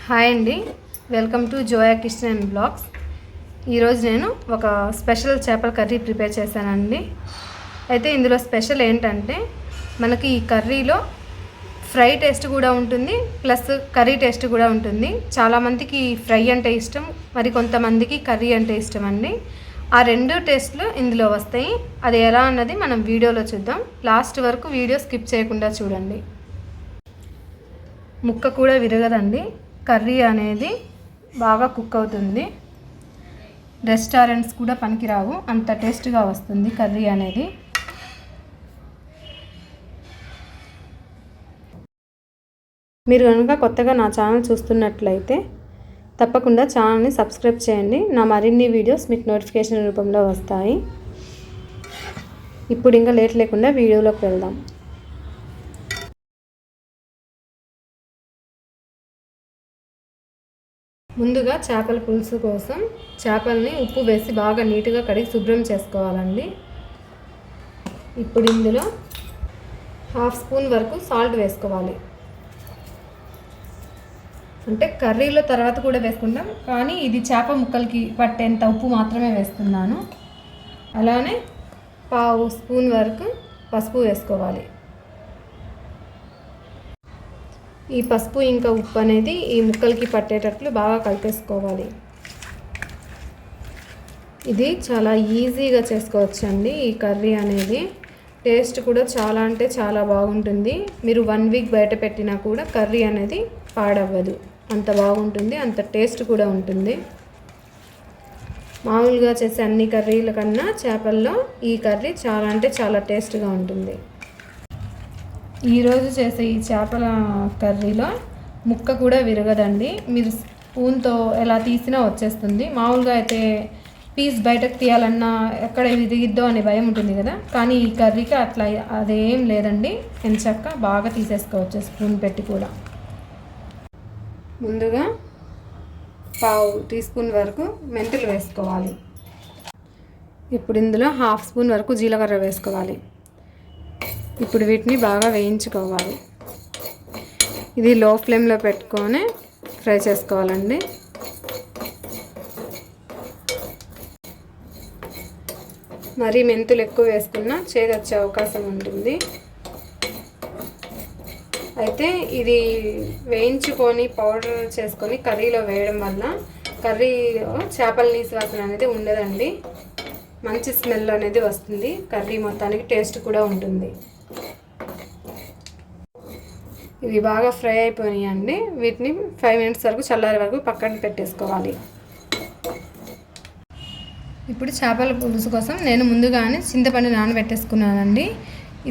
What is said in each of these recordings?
Hi అండి, welcome to Zoya kitchen and blogs. ఈరోజు నేను ఒక స్పెషల్ చేపల కర్రీ ప్రిపేర్ చేశానండి. అయితే ఇందులో స్పెషల్ ఏంటంటే మనకి ఈ కర్రీలో ఫ్రై టేస్ట్ కూడా ఉంటుంది, ప్లస్ కర్రీ టేస్ట్ కూడా ఉంటుంది. చాలామందికి ఫ్రై అంటే ఇష్టం, మరి కొంతమందికి కర్రీ అంటే ఇష్టం అండి. ఆ రెండు టేస్ట్లు ఇందులో వస్తాయి. అది ఎలా అన్నది మనం వీడియోలో చూద్దాం. లాస్ట్ వరకు వీడియో స్కిప్ చేయకుండా చూడండి. ముక్క కూడా విరగదండి. కర్రీ అనేది బాగా కుక్ అవుతుంది. రెస్టారెంట్స్ కూడా పనికిరావు, అంత టేస్ట్గా వస్తుంది కర్రీ అనేది. మీరు కనుక కొత్తగా నా ఛానల్ చూస్తున్నట్లయితే తప్పకుండా ఛానల్ని సబ్స్క్రైబ్ చేయండి. నా మరిన్ని వీడియోస్ మీకు నోటిఫికేషన్ రూపంలో వస్తాయి. ఇప్పుడు ఇంకా లేట్ లేకుండా వీడియోలోకి వెళ్దాం. ముందుగా చేపల పులుసు కోసం చేపల్ని ఉప్పు వేసి బాగా నీట్గా కడిగి శుభ్రం చేసుకోవాలండి. ఇప్పుడు ఇందులో 1/2 స్పూన్ వరకు సాల్ట్ వేసుకోవాలి. అంటే కర్రీలో తర్వాత కూడా వేసుకుంటాం, కానీ ఇది చేప ముక్కలకి పట్టేంత ఉప్పు మాత్రమే వేస్తున్నాను. అలానే 1/2 స్పూన్ వరకు పసుపు వేసుకోవాలి. ఈ పసుపు ఇంకా ఉప్పు అనేది ఈ ముక్కలకి పట్టేటట్లు బాగా కలిపేసుకోవాలి. ఇది చాలా ఈజీగా చేసుకోవచ్చండి. ఈ కర్రీ అనేది టేస్ట్ కూడా చాలా అంటే చాలా బాగుంటుంది. మీరు 1 వీక్ బయట పెట్టినా కూడా కర్రీ అనేది పాడవ్వదు, అంత బాగుంటుంది, అంత టేస్ట్ కూడా ఉంటుంది. మామూలుగా చేసే అన్ని కర్రీల కన్నా చేపల్లో ఈ కర్రీ చాలా అంటే చాలా టేస్ట్గా ఉంటుంది. ఈరోజు చేసే ఈ చేపల కర్రీలో ముక్క కూడా విరగదండి. మీరు స్పూన్తో ఎలా తీసినా వచ్చేస్తుంది. మామూలుగా అయితే పీస్ బయటకు తీయాలన్నా ఎక్కడ విరిగిద్దో అనే భయం ఉంటుంది కదా, కానీ ఈ కర్రీకి అట్లా అదేం లేదండి. ఎంచక్క బాగా తీసేసుకోవచ్చు స్పూన్ పెట్టి కూడా. ముందుగా 1/2 టీ స్పూన్ వరకు మెంతులు వేసుకోవాలి. ఇప్పుడు ఇందులో 1/2 స్పూన్ వరకు జీలకర్ర వేసుకోవాలి. ఇప్పుడు వీటిని బాగా వేయించుకోవాలి. ఇది లో ఫ్లేమ్లో పెట్టుకొని ఫ్రై చేసుకోవాలండి. మరి మెంతులు ఎక్కువ వేసుకున్నా చేదు వచ్చే అవకాశం ఉంటుంది. అయితే ఇది వేయించుకొని పౌడర్ చేసుకొని కర్రీలో వేయడం వల్ల కర్రీలో చేపల నీసు వాసన అనేది ఉండదండి. మంచి స్మెల్ అనేది వస్తుంది. కర్రీ మొత్తానికి టేస్ట్ కూడా ఉంటుంది. ఇవి బాగా ఫ్రై అయిపోయినాయండి. వీటిని 5 మినిట్స్ వరకు చల్లారే వరకు పక్కన పెట్టేసుకోవాలి. ఇప్పుడు చేపల పులుసు కోసం నేను ముందుగానే చింతపండు నానబెట్టేసుకున్నానండి.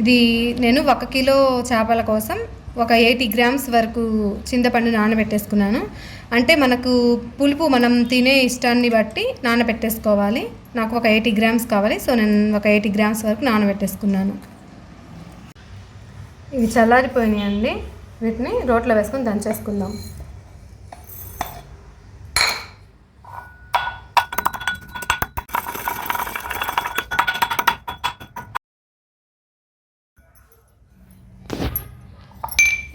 ఇది నేను 1 కిలో చేపల కోసం ఒక 80 గ్రామ్స్ వరకు చింతపండు నానబెట్టేసుకున్నాను. అంటే మనకు పులుపు మనం తినే ఇష్టాన్ని బట్టి నానబెట్టేసుకోవాలి. నాకు ఒక 80 గ్రామ్స్ కావాలి, సో నేను ఒక 80 గ్రామ్స్ వరకు నానబెట్టేసుకున్నాను. ఇవి చల్లారిపోయినాయండి. వీటిని రోట్లో వేసుకొని దంచేసుకుందాం.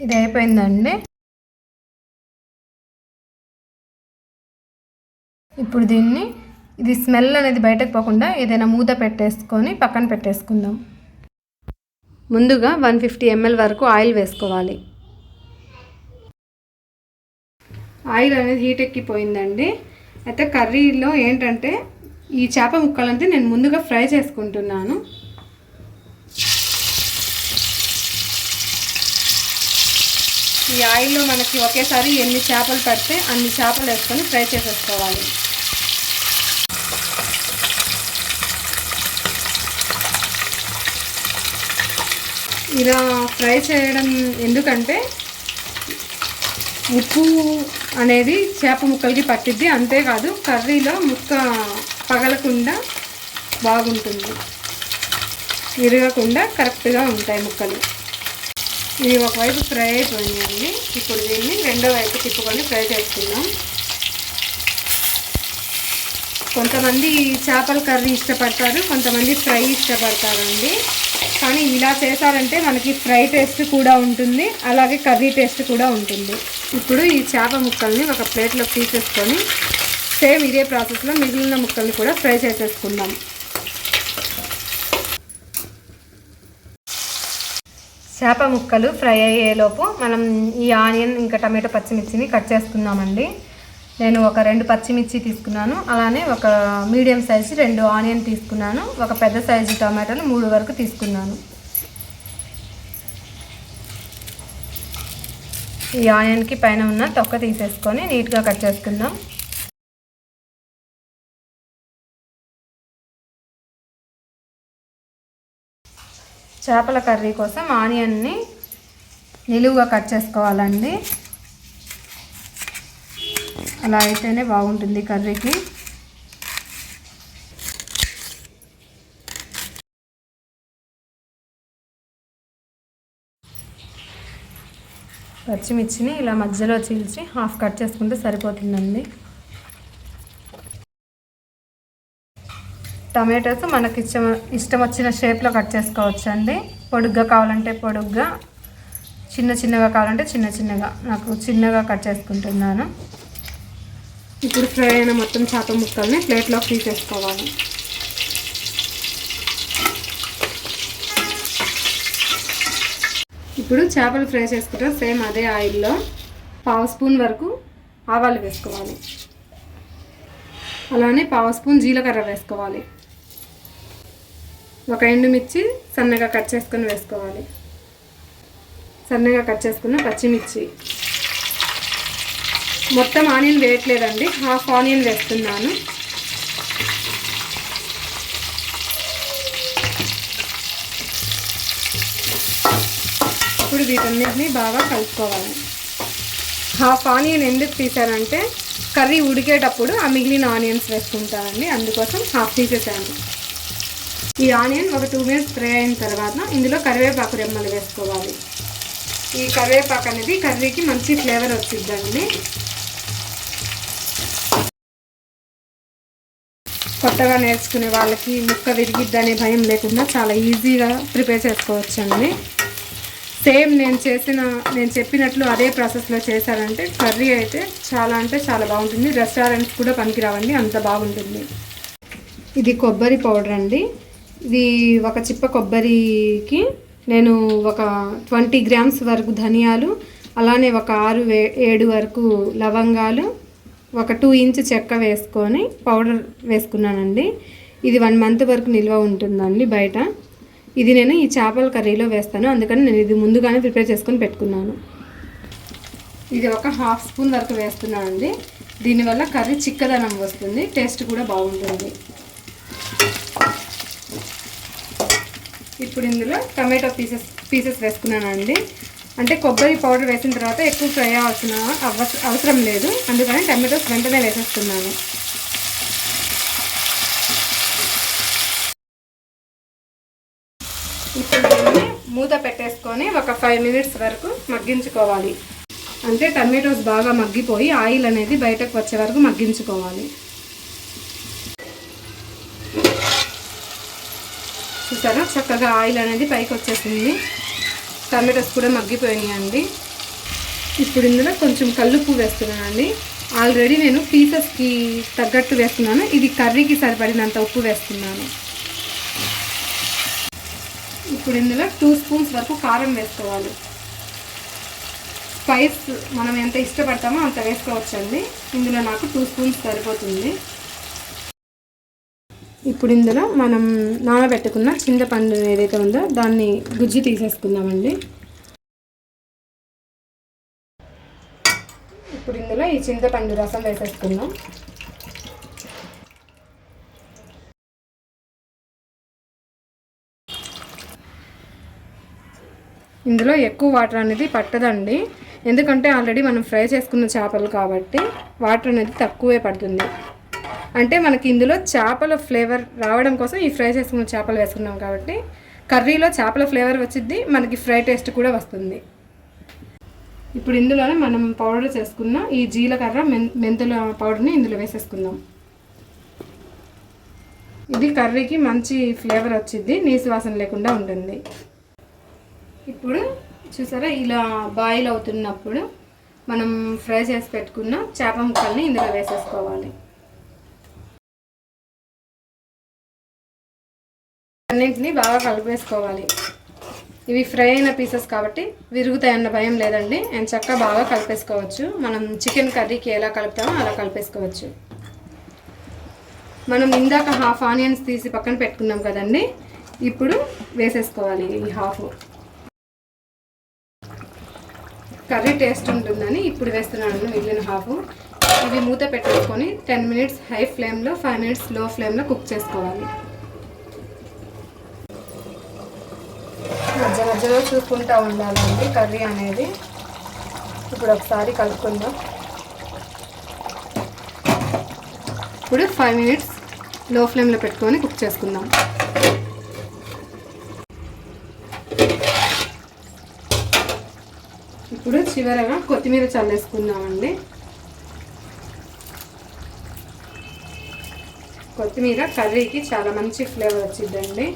ఇది అయిపోయిందండి. ఇప్పుడు దీన్ని ఇది స్మెల్ అనేది బయటకు పోకుండా ఏదైనా మూత పెట్టేసుకొని పక్కన పెట్టేసుకుందాం. ముందుగా 150 ml వరకు ఆయిల్ వేసుకోవాలి. ఆయిల్ అనేది హీట్ ఎక్కిపోయిందండి. అయితే కర్రీలో ఏంటంటే ఈ చేప ముక్కలంటే నేను ముందుగా ఫ్రై చేసుకుంటున్నాను. ఈ ఆయిల్లో మనకి ఒకేసారి ఎన్ని చేపలు పడితే అన్ని చేపలు వేసుకొని ఫ్రై చేసేసుకోవాలి. ఇలా ఫ్రై చేయడం ఎందుకంటే ఉప్పు అనేది చేప ముక్కలకి పట్టిద్ది, అంతేకాదు కర్రీలో ముక్క పగలకుండా బాగుంటుంది, విరగకుండా కరెక్ట్గా ఉంటాయి ముక్కలు. ఇది ఒకవైపు ఫ్రై అయిపోయిందండి. ఇప్పుడు దీన్ని రెండో వైపు తిప్పుకొని ఫ్రై చేసుకుందాం. కొంతమంది చేపల కర్రీ ఇష్టపడతారు, కొంతమంది ఫ్రై ఇష్టపడతారండి. కానీ ఇలా చేశారంటే మనకి ఫ్రై టేస్ట్ కూడా ఉంటుంది, అలాగే కర్రీ టేస్ట్ కూడా ఉంటుంది. ఇప్పుడు ఈ చేప ముక్కల్ని ఒక ప్లేట్లో తీసేసుకొని సేమ్ ఇదే ప్రాసెస్లో మిగిలిన ముక్కల్ని కూడా ఫ్రై చేసేసుకుందాం. చేప ముక్కలు ఫ్రై అయ్యేలోపు మనం ఈ ఆనియన్ ఇంకా టమాటో పచ్చిమిర్చిని కట్ చేసుకుందామండి. నేను ఒక 2 పచ్చిమిర్చి తీసుకున్నాను, అలానే ఒక మీడియం సైజు 2 ఆనియన్ తీసుకున్నాను, ఒక పెద్ద సైజు టమాటాలు 3 వరకు తీసుకున్నాను. ఈ ఆనియన్కి పైన ఉన్న తొక్క తీసేసుకొని నీట్గా కట్ చేసుకుందాం. చేపల కర్రీ కోసం ఆనియన్ని నిలువుగా కట్ చేసుకోవాలండి. అలా అయితేనే బాగుంటుంది కర్రీకి. పచ్చిమిర్చిని ఇలా మధ్యలో చీల్చి హాఫ్ కట్ చేసుకుంటే సరిపోతుందండి. టమాటోస్ మనకి ఇష్టం వచ్చిన షేప్లో కట్ చేసుకోవచ్చు అండి. పొడుగ్గా కావాలంటే పొడుగ్గా, చిన్నగా కావాలంటే చిన్నగా. నాకు చిన్నగా కట్ చేసుకుంటున్నాను. ఇప్పుడు ఫ్రై అయిన మొత్తం చేప ముక్కల్ని ప్లేట్లోకి తీసేసుకోవాలి. ఇప్పుడు చేపలు ఫ్రై చేసుకుంటే సేమ్ అదే ఆయిల్లో 1/2 స్పూన్ వరకు ఆవాలు వేసుకోవాలి, అలానే 1/2 స్పూన్ జీలకర్ర వేసుకోవాలి, ఒక ఎండుమిర్చి సన్నగా కట్ చేసుకొని వేసుకోవాలి, సన్నగా కట్ చేసుకున్న పచ్చిమిర్చి. మొత్తం ఆనియన్ వేయట్లేదండి, హాఫ్ ఆనియన్ వేస్తున్నాను. ఇప్పుడు వీటన్నిటిని బాగా కలుపుకోవాలి. హాఫ్ ఆనియన్ ఎందుకు తీసానంటే కర్రీ ఉడికేటప్పుడు ఆ మిగిలిన ఆనియన్స్ వేసుకుంటానండి, అందుకోసం హాఫ్ తీసేసాను. ఈ ఆనియన్ ఒక 2 మినిట్స్ ఫ్రై అయిన తర్వాత ఇందులో కరివేపాకు రెమ్మలు వేసుకోవాలి. ఈ కరివేపాకు అనేది కర్రీకి మంచి ఫ్లేవర్ వచ్చిద్దండి. కొత్తగా నేర్చుకునే వాళ్ళకి ముక్క విరిగిద్దనే భయం లేకుండా చాలా ఈజీగా ప్రిపేర్ చేసుకోవచ్చండి. సేమ్ నేను చెప్పినట్లు అదే ప్రాసెస్లో చేశారంటే కర్రీ అయితే చాలా అంటే చాలా బాగుంటుంది. రెస్టారెంట్స్ కూడా పనికిరావండి, అంత బాగుంటుంది. ఇది కొబ్బరి పౌడర్ అండి. ఇది ఒక చిప్ప కొబ్బరికి నేను ఒక 20 గ్రామ్స్ వరకు ధనియాలు, అలానే ఒక 6-7 వరకు లవంగాలు, ఒక 2 ఇంచ్ చెక్క వేసుకొని పౌడర్ వేసుకున్నానండి. ఇది 1 మంత్ వరకు నిల్వ ఉంటుందండి బయట. ఇది నేను ఈ చేపల కర్రీలో వేస్తాను, అందుకని నేను ఇది ముందుగానే ప్రిపేర్ చేసుకొని పెట్టుకున్నాను. ఇది ఒక 1/2 స్పూన్ వరకు వేస్తున్నానండి. దీనివల్ల కర్రీ చిక్కదనం వస్తుంది, టేస్ట్ కూడా బాగుంటుంది. ఇప్పుడు ఇందులో టమాటో పీసెస్ వేసుకున్నానండి. అంటే కొబ్బరి పౌడర్ వేసిన తర్వాత ఎక్కువ ఫ్రై అవసరం లేదు, అందుకని టమాటోస్ వెంటనే వేసేస్తున్నాను. ఇప్పుడు దీన్ని మూత పెట్టేసుకొని ఒక 5 మినిట్స్ వరకు మగ్గించుకోవాలి. అంటే టమాటోస్ బాగా మగ్గిపోయి ఆయిల్ అనేది బయటకు వచ్చే వరకు మగ్గించుకోవాలి. చూసారా, చక్కగా ఆయిల్ అనేది పైకి వచ్చేసింది, టమాటోస్ కూడా మగ్గిపోయినాయండి. ఇప్పుడు ఇందులో కొంచెం కల్లుప్పు వేస్తున్నానండి. ఆల్రెడీ నేను పీసెస్కి తగ్గట్టు వేస్తున్నాను, ఇది కర్రీకి సరిపడినంత ఉప్పు వేస్తున్నాను. ఇప్పుడు ఇందులో 2 స్పూన్స్ వరకు కారం వేసుకోవాలి. స్పైస్ మనం ఎంత ఇష్టపడతామో అంత వేసుకోవచ్చండి. ఇందులో నాకు 2 స్పూన్స్ సరిపోతుంది. ఇప్పుడు ఇందులో మనం నానబెట్టుకున్న చింతపండు ఏదైతే ఉందో దాన్ని గుజ్జు తీసేసుకుందామండి. ఇప్పుడు ఇందులో ఈ చింతపండు రసం వేసేసుకుందాం. ఇందులో ఎక్కువ వాటర్ అనేది పట్టదండి, ఎందుకంటే ఆల్రెడీ మనం ఫ్రై చేసుకున్న చేపలు కాబట్టి వాటర్ అనేది తక్కువే పడుతుంది. అంటే మనకి ఇందులో చేపల ఫ్లేవర్ రావడం కోసం ఈ ఫ్రై చేసుకున్న చేపలు వేసుకున్నాం కాబట్టి కర్రీలో చేపల ఫ్లేవర్ వచ్చింది, మనకి ఫ్రై టేస్ట్ కూడా వస్తుంది. ఇప్పుడు ఇందులోనే మనం పౌడర్ చేసుకున్న ఈ జీలకర్ర మెంతుల పౌడర్ని ఇందులో వేసేసుకుందాం. ఇది కర్రీకి మంచి ఫ్లేవర్ వచ్చింది, నీసు వాసన లేకుండా ఉంటుంది. ఇప్పుడు చూసారా, ఇలా బాయిల్ అవుతున్నప్పుడు మనం ఫ్రై చేసి పెట్టుకున్న చేప ముక్కల్ని ఇందులో వేసేసుకోవాలి. అన్నింటినీ బాగా కలిపేసుకోవాలి. ఇవి ఫ్రై అయిన పీసెస్ కాబట్టి విరుగుతాయన్న భయం లేదండి. అండ్ చక్కగా బాగా కలిపేసుకోవచ్చు. మనం చికెన్ కర్రీకి ఎలా కలుపుతామో అలా కలిపేసుకోవచ్చు. మనం ఇందాక హాఫ్ ఆనియన్స్ తీసి పక్కన పెట్టుకున్నాం కదండి, ఇప్పుడు వేసేసుకోవాలి. ఈ హాఫ్ కర్రీ టేస్ట్ ఉంటుందని ఇప్పుడు వేస్తున్నాను మిగిలిన హాఫ్. ఇవి మూత పెట్టేసుకొని 10 మినిట్స్ హై ఫ్లేమ్లో, 5 మినిట్స్ లో ఫ్లేమ్లో కుక్ చేసుకోవాలి. మధ్య మధ్యలో చూసుకుంటూ ఉండాలండి కర్రీ అనేది. ఇప్పుడు ఒకసారి కలుపుకుందాం. ఇప్పుడు 5 మినిట్స్ లో ఫ్లేమ్లో పెట్టుకొని కుక్ చేసుకుందాం. ఇప్పుడు చివరగా కొత్తిమీర చల్లేసుకుందామండి. కొత్తిమీర కర్రీకి చాలా మంచి ఫ్లేవర్ వచ్చిందండి.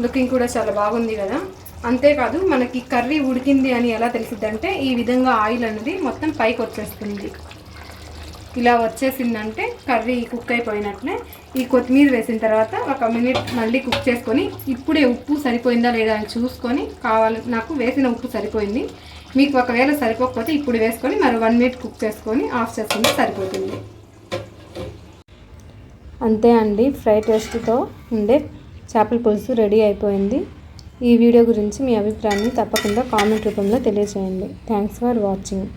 లుకింగ్ కూడా చాలా బాగుంది కదా. అంతేకాదు మనకి కర్రీ ఉడికింది అని ఎలా తెలిసిద్దంటే ఈ విధంగా ఆయిల్ అనేది మొత్తం పైకి వచ్చేస్తుంది. ఇలా వచ్చేసిందంటే కర్రీ కుక్ అయిపోయినట్లే. ఈ కొత్తిమీర వేసిన తర్వాత ఒక మినిట్ మళ్ళీ కుక్ చేసుకొని ఇప్పుడే ఉప్పు సరిపోయిందా లేదా అని చూసుకొని, నాకు వేసిన ఉప్పు సరిపోయింది. మీకు ఒకవేళ సరిపోకపోతే ఇప్పుడు వేసుకొని మరి 1 మినిట్ కుక్ చేసుకొని ఆఫ్ చేసుకుంటే సరిపోతుంది. అంతే అండి, ఫ్రై టేస్ట్తో ఉండే చేపల పులుసు రెడీ అయిపోయింది. ఈ వీడియో గురించి మీ అభిప్రాయాన్ని తప్పకుండా కామెంట్ రూపంలో తెలియజేయండి. Thanks for watching.